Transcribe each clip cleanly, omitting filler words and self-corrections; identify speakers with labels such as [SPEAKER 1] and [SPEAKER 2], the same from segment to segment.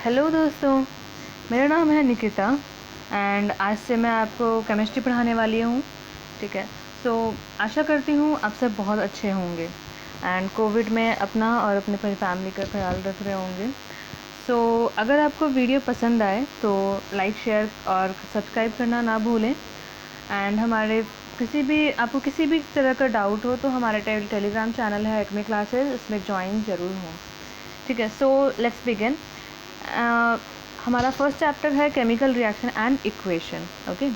[SPEAKER 1] Hello दोस्तों, मेरा नाम है निकिता एंड आज से मैं आपको केमिस्ट्री पढ़ाने वाली हूँ। ठीक है, सो आशा करती हूँ आप सब बहुत अच्छे होंगे एंड कोविड में अपना और अपने पूरी फैमिली का ख्याल रख रहे होंगे। सो अगर आपको वीडियो पसंद आए तो लाइक, शेयर और सब्सक्राइब करना ना भूलें। एंड हमारे आपको किसी भी तरह का डाउट हो तो हमारा टेलीग्राम चैनल है एक्मे क्लासेस, उसमें ज्वाइन ज़रूर हो। ठीक है, सो लेट्स बिगिन। हमारा फर्स्ट चैप्टर है chemical reaction and equation. Okay,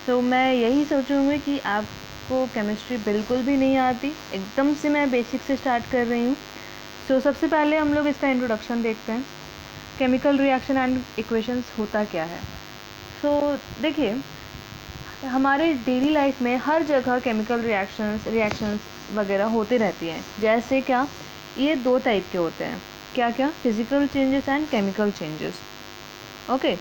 [SPEAKER 1] तो मैं यही सोचूंगी कि आपको केमिस्ट्री बिल्कुल भी नहीं आती, एकदम से मैं बेसिक से स्टार्ट कर रही हूँ। सो सबसे पहले हम लोग इसका इंट्रोडक्शन देखते हैं। केमिकल रिएक्शन एंड इक्वेशंस होता क्या है। सो देखिए, हमारे डेली लाइफ में हर जगह केमिकल रिएक्शंस वगैरह होते रहती हैं। जैसे क्या, ये दो टाइप के होते हैं। क्या क्या? Physical changes and chemical changes. Okay,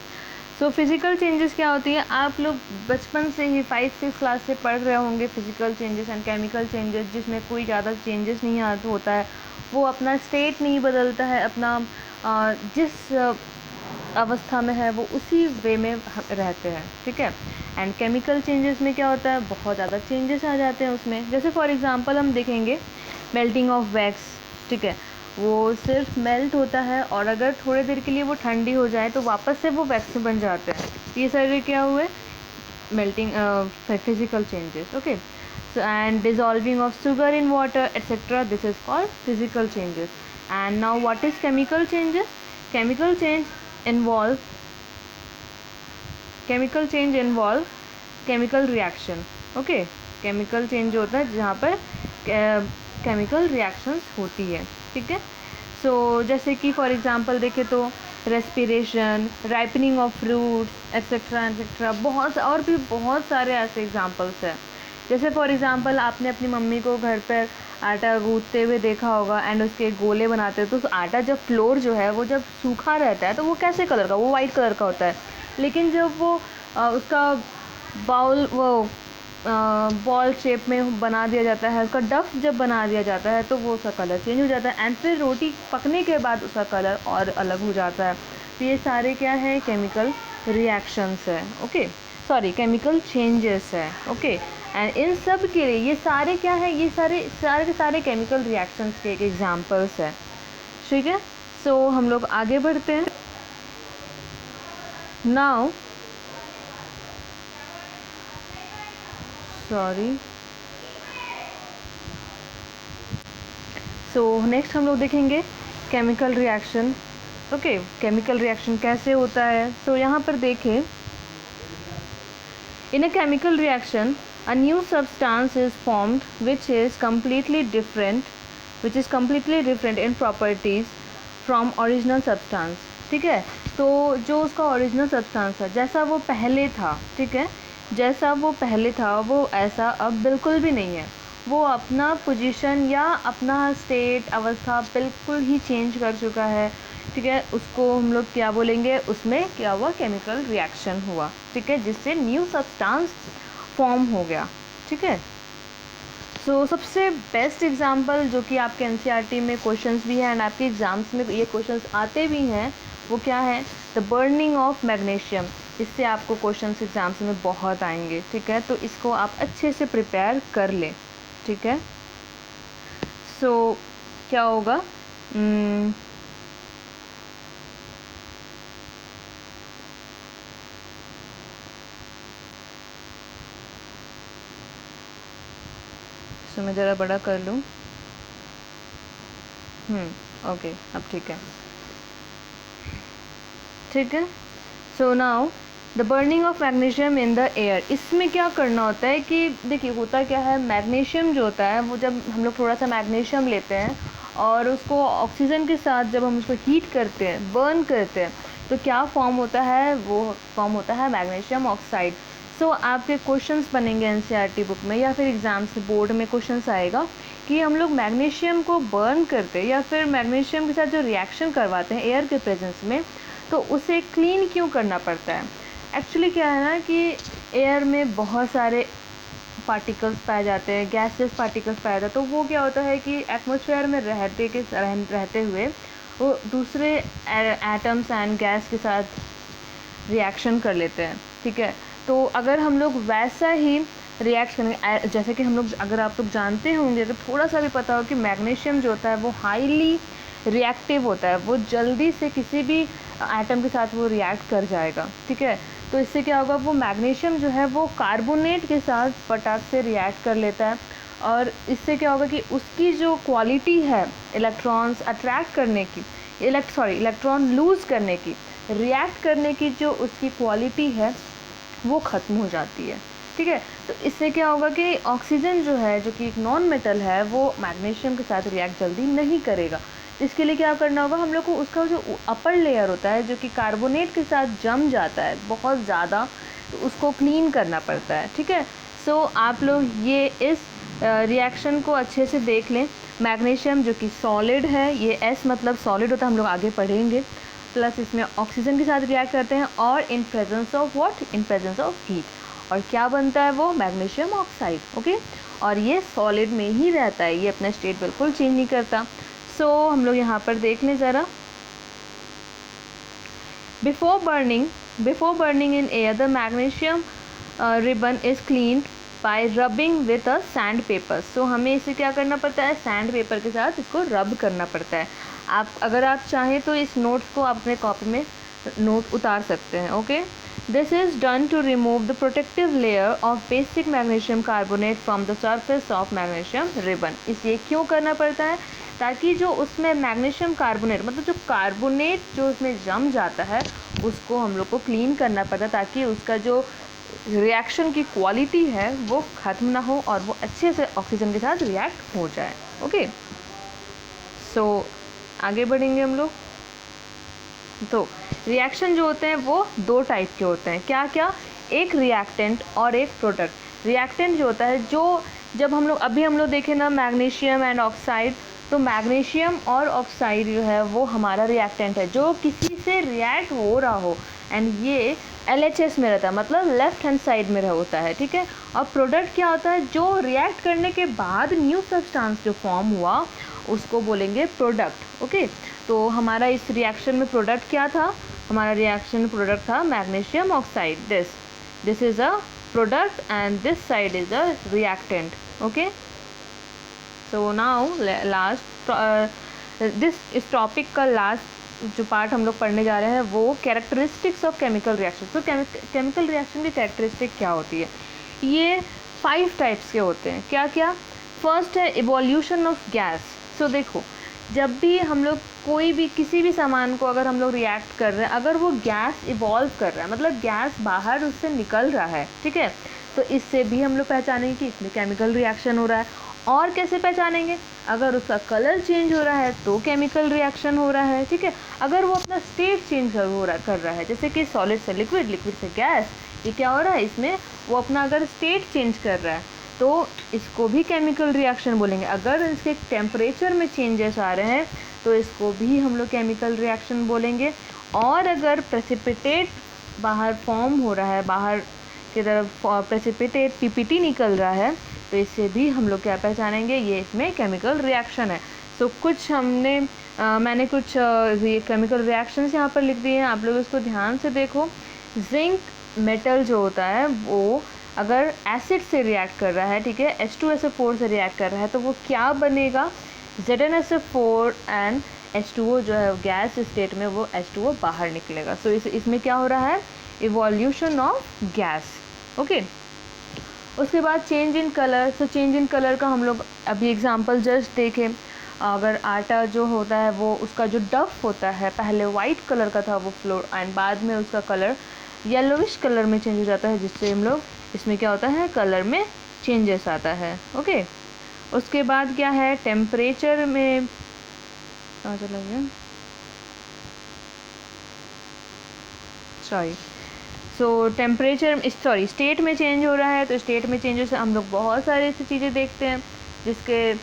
[SPEAKER 1] so physical changes क्या होती है, आप लोग बचपन से ही 5-6 क्लास से पढ़ रहे होंगे physical changes and chemical changes, जिसमें कोई ज़्यादा चेंजेस नहीं होता है। वो अपना स्टेट नहीं बदलता है, अपना जिस अवस्था में है वो उसी वे में रहते हैं। ठीक है, एंड केमिकल चेंजेस में क्या होता है, बहुत ज़्यादा चेंजेस आ जाते हैं उसमें। जैसे फॉर एग्जांपल हम देखेंगे मेल्टिंग ऑफ वैक्स। ठीक है, वो सिर्फ मेल्ट होता है और अगर थोड़ी देर के लिए वो ठंडी हो जाए तो वापस से वो वैक्स में बन जाते हैं। ये सारे क्या हुए, melting physical changes. Okay, so and dissolving of sugar in water etc, this is called physical changes. And now what is chemical changes? chemical change involve chemical reaction. Okay, chemical change होता है जहाँ पर chemical reactions होती है। ठीक है, सो जैसे कि फॉर एग्जांपल देखें तो respiration, ripening of fruits etcetera etcetera, और भी बहुत सारे ऐसे एग्जांपल्स हैं। जैसे फॉर एग्जांपल आपने अपनी मम्मी को घर पर आटा गूंथते हुए देखा होगा एंड उसके गोले बनाते हैं। तो आटा जब फ्लोर जो है वो जब सूखा रहता है तो वो कैसे कलर का, वो वाइट कलर का होता है। लेकिन जब वो उसका बॉल शेप में बना दिया जाता है, उसका डफ जब बना दिया जाता है तो वो उसका कलर चेंज हो जाता है एंड फिर रोटी पकने के बाद उसका कलर और अलग हो जाता है। तो ये सारे क्या है, केमिकल रिएक्शंस है। ओके, सॉरी, केमिकल चेंजेस है। ओके, एंड इन सब के लिए ये सारे क्या है, ये सारे के सारे केमिकल रिएक्शंस के एक एग्जांपल्स है। ठीक है, सो हम लोग आगे बढ़ते हैं। नाउ सो नेक्स्ट हम लोग देखेंगे chemical reaction. Okay, chemical reaction कैसे होता है। सो यहाँ पर देखें, in a chemical reaction a new substance is formed which is completely different in properties from original substance. ठीक है, तो जो उसका ओरिजिनल सब्सटेंस है, जैसा वो पहले था, ठीक है, जैसा वो पहले था वो ऐसा अब बिल्कुल भी नहीं है। वो अपना पोजीशन या अपना स्टेट, अवस्था बिल्कुल ही चेंज कर चुका है। ठीक है, उसको हम लोग क्या बोलेंगे, उसमें क्या हुआ, केमिकल रिएक्शन हुआ। ठीक है, जिससे न्यू सब्सटेंस फॉर्म हो गया। ठीक है, सो सबसे बेस्ट एग्जांपल जो कि आपके एनसीईआरटी में क्वेश्चंस भी हैं एंड आपके एग्जाम्स में ये क्वेश्चंस आते भी हैं, वो क्या है, द बर्निंग ऑफ मैग्नीशियम। इससे आपको क्वेश्चंस एग्जाम्स में बहुत आएंगे। ठीक है, तो इसको आप अच्छे से प्रिपेयर कर लें। ठीक है, सो क्या होगा, तो मैं ज़रा बड़ा कर लूँ। ओके, अब ठीक है। ठीक है, so now the burning of magnesium in the air. इसमें क्या करना होता है कि देखिए, होता क्या है, मैग्नीशियम जो होता है वो जब हम लोग थोड़ा सा मैग्नीशियम लेते हैं और उसको ऑक्सीजन के साथ जब हम उसको हीट करते हैं, बर्न करते हैं, तो क्या फॉर्म होता है, वो फॉर्म होता है मैग्नीशियम ऑक्साइड। सो आपके क्वेश्चंस बनेंगे एनसीईआरटी बुक में या फिर एग्जाम्स बोर्ड में क्वेश्चंस आएगा कि हम लोग मैग्नीशियम को बर्न करते या फिर मैग्नीशियम के साथ जो रिएक्शन करवाते हैं एयर के प्रेजेंस में, तो उसे क्लीन क्यों करना पड़ता है। एक्चुअली क्या है ना कि एयर में बहुत सारे पार्टिकल्स पाए जाते हैं, गैसेस पार्टिकल्स पाए जाते हैं। तो वो क्या होता है कि एटमॉस्फेयर में रहते हुए वो दूसरे एटम्स एंड गैस के साथ रिएक्शन कर लेते हैं, ठीक है। तो अगर हम लोग वैसा ही रिएक्ट करेंगे, जैसे कि हम लोग, अगर आप लोग जानते होंगे, अगर थोड़ा सा भी पता हो कि मैग्नीशियम जो होता है वो हाईली रिएक्टिव होता है, वो जल्दी से किसी भी एटम के साथ वो रिएक्ट कर जाएगा, ठीक है। तो इससे क्या होगा, वो मैग्नीशियम जो है वो कार्बोनेट के साथ फटाक से रिएक्ट कर लेता है, और इससे क्या होगा कि उसकी जो क्वालिटी है इलेक्ट्रॉन्स अट्रैक्ट करने की, इलेक्ट्रॉन लूज़ करने की, रिएक्ट करने की जो उसकी क्वालिटी है वो ख़त्म हो जाती है, ठीक है। तो इससे क्या होगा कि ऑक्सीजन जो है, जो कि एक नॉन मेटल है, वो मैग्नीशियम के साथ रिएक्ट जल्दी नहीं करेगा। इसके लिए क्या करना होगा हम लोग को, उसका जो अपर लेयर होता है जो कि कार्बोनेट के साथ जम जाता है बहुत ज़्यादा, तो उसको क्लीन करना पड़ता है, ठीक है। सो आप लोग ये इस रिएक्शन को अच्छे से देख लें। मैग्नीशियम जो कि सॉलिड है, ये S मतलब सॉलिड होता है, हम लोग आगे पढ़ेंगे, प्लस इसमें ऑक्सीजन के साथ रिएक्ट करते हैं, और in presence of what, in presence of heat, और क्या बनता है वो मैग्नीशियम ऑक्साइड, ओके। और ये सॉलिड में ही रहता है, ये अपना स्टेट बिल्कुल चेंज नहीं करता। सो हम लोग यहाँ पर देख लें ज़रा, before burning in air the magnesium ribbon is cleaned by rubbing with a sand paper. So हमें इसे क्या करना पड़ता है, सैंड पेपर के साथ इसको रब करना पड़ता है। अगर आप चाहें तो इस नोट्स को आप अपने कॉपी में नोट उतार सकते हैं, okay. This is done to remove the protective layer of basic magnesium carbonate from the surface of magnesium ribbon. इसे क्यों करना पड़ता है, ताकि जो उसमें मैग्नीशियम कार्बोनेट मतलब जो कार्बोनेट जो उसमें जम जाता है उसको हम लोग को क्लीन करना पड़ता है, ताकि उसका जो रिएक्शन की क्वालिटी है वो ख़त्म ना हो और वो अच्छे से ऑक्सीजन के साथ रिएक्ट हो जाए, ओके। सो आगे बढ़ेंगे हम लोग। तो रिएक्शन जो होते हैं वो दो टाइप के होते हैं, क्या क्या, एक रिएक्टेंट और एक प्रोडक्ट। रिएक्टेंट जो होता है, जो जब हम लोग देखें ना मैग्नीशियम एंड ऑक्साइड, तो मैग्नीशियम और ऑक्साइड जो है वो हमारा रिएक्टेंट है, जो किसी से रिएक्ट हो रहा हो, एंड ये LHS में रहता है, मतलब लेफ्ट हैंड साइड में होता है, ठीक है। और प्रोडक्ट क्या होता है, जो रिएक्ट करने के बाद न्यू सब्सटेंस जो फॉर्म हुआ उसको बोलेंगे प्रोडक्ट, ओके। तो हमारा इस रिएक्शन में प्रोडक्ट क्या था, हमारा रिएक्शन में प्रोडक्ट था magnesium oxide, this is a product and this side is a reactant, okay. So now last इस टॉपिक का लास्ट जो पार्ट हम लोग पढ़ने जा रहे हैं वो कैरेक्टरिस्टिक्स ऑफ केमिकल रिएक्शन। तो केमिकल रिएक्शन की कैरेक्टरिस्टिक क्या होती है, ये 5 टाइप्स के होते हैं, क्या क्या। फर्स्ट है इवोल्यूशन ऑफ गैस। सो देखो, जब भी हम लोग कोई भी किसी भी सामान को अगर हम लोग रिएक्ट कर रहे हैं, अगर वो गैस इवॉल्व कर रहा है, मतलब गैस बाहर उससे निकल रहा है, ठीक है, तो इससे भी हम लोग पहचानेंगे कि इसमें केमिकल रिएक्शन हो रहा है। और कैसे पहचानेंगे, अगर उसका कलर चेंज हो रहा है तो केमिकल रिएक्शन हो रहा है, ठीक है। अगर वो अपना स्टेट चेंज कर रहा है, जैसे कि सॉलिड से लिक्विड, लिक्विड से गैस, ये क्या हो रहा है, इसमें वो अपना अगर स्टेट चेंज कर रहा है तो इसको भी केमिकल रिएक्शन बोलेंगे। अगर इसके टेम्परेचर में चेंजेस आ रहे हैं तो इसको भी हम लोग केमिकल रिएक्शन बोलेंगे। और अगर प्रेसिपिटेट बाहर फॉर्म हो रहा है, बाहर की तरफ प्रेसिपिटेट PPT निकल रहा है, तो इससे भी हम लोग क्या पहचानेंगे, ये इसमें केमिकल रिएक्शन है। तो कुछ मैंने कुछ केमिकल रिएक्शंस यहाँ पर लिख दिए हैं, आप लोग इसको ध्यान से देखो। जिंक मेटल जो होता है वो अगर एसिड से रिएक्ट कर रहा है, ठीक है, H2SO4 से रिएक्ट कर रहा है, तो वो क्या बनेगा, ZnSO4 एंड H2O जो है गैस स्टेट में वो H2O बाहर निकलेगा। सो इसमें क्या हो रहा है, इवोल्यूशन ऑफ गैस, ओके। उसके बाद change in colour. So change in colour का हम लोग अभी एग्जांपल जस्ट देखें। अगर आटा जो होता है वो उसका जो डफ होता है पहले वाइट कलर का था वो फ्लोर, एंड बाद में उसका कलर येलोविश कलर में चेंज हो जाता है, जिससे हम लोग इसमें क्या होता है, कलर में चेंजेस आता है, ओके। उसके बाद क्या है, टेम्परेचर में चला गया, स्टेट में चेंज हो रहा है। तो स्टेट में चेंज से हम लोग बहुत सारी ऐसी चीज़ें देखते हैं जिसके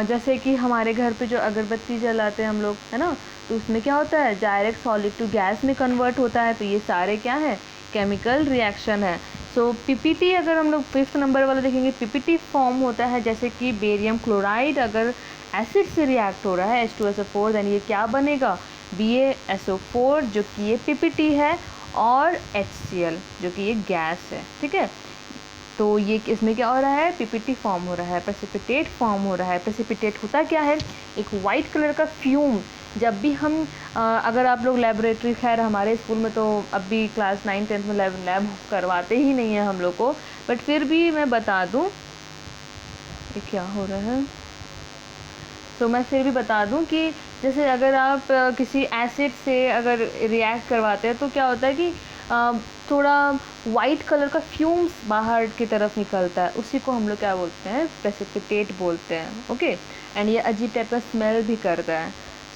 [SPEAKER 1] जैसे कि हमारे घर पे जो अगरबत्ती जलाते हैं हम लोग, है ना, तो उसमें क्या होता है, डायरेक्ट सॉलिड टू गैस में कन्वर्ट होता है। तो ये सारे क्या है, केमिकल रिएक्शन है। सो PPT अगर हम लोग 5th नंबर वाला देखेंगे, PPT फॉर्म होता है जैसे कि बेरियम क्लोराइड अगर एसिड से रिएक्ट हो रहा है H2SO4, देन ये क्या बनेगा, BaSO4 जो कि ये PPT है, और HCl जो कि ये गैस है, ठीक है। तो ये इसमें क्या हो रहा है, PPT फॉर्म हो रहा है, प्रेसिपिटेट फॉर्म हो रहा है। प्रेसिपिटेट होता क्या है, एक वाइट कलर का फ्यूम। जब भी हम अगर आप लोग लेबोरेटरी, खैर हमारे स्कूल में तो अब भी क्लास 9-10 में लैब करवाते ही नहीं है हम लोग को, बट फिर भी मैं बता दूं ये क्या हो रहा है। तो मैं फिर भी बता दूं कि जैसे अगर आप किसी एसिड से अगर रिएक्ट करवाते हैं तो क्या होता है कि थोड़ा वाइट कलर का फ्यूम्स बाहर की तरफ निकलता है, उसी को हम लोग क्या बोलते हैं, प्रेसिपिटेट बोलते हैं, ओके। एंड ये अजीब टाइप का स्मेल भी करता है।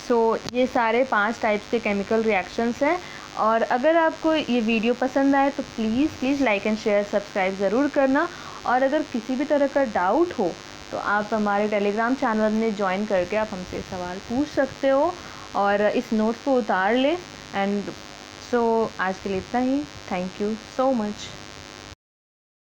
[SPEAKER 1] सो ये सारे 5 टाइप्स के केमिकल रिएक्शंस हैं। और अगर आपको ये वीडियो पसंद आए तो please like and share subscribe ज़रूर करना। और अगर किसी भी तरह का डाउट हो तो आप हमारे टेलीग्राम चैनल में ज्वाइन करके आप हमसे सवाल पूछ सकते हो और इस नोट्स को उतार लें। एंड सो आज के लिए इतना ही। Thank you so much.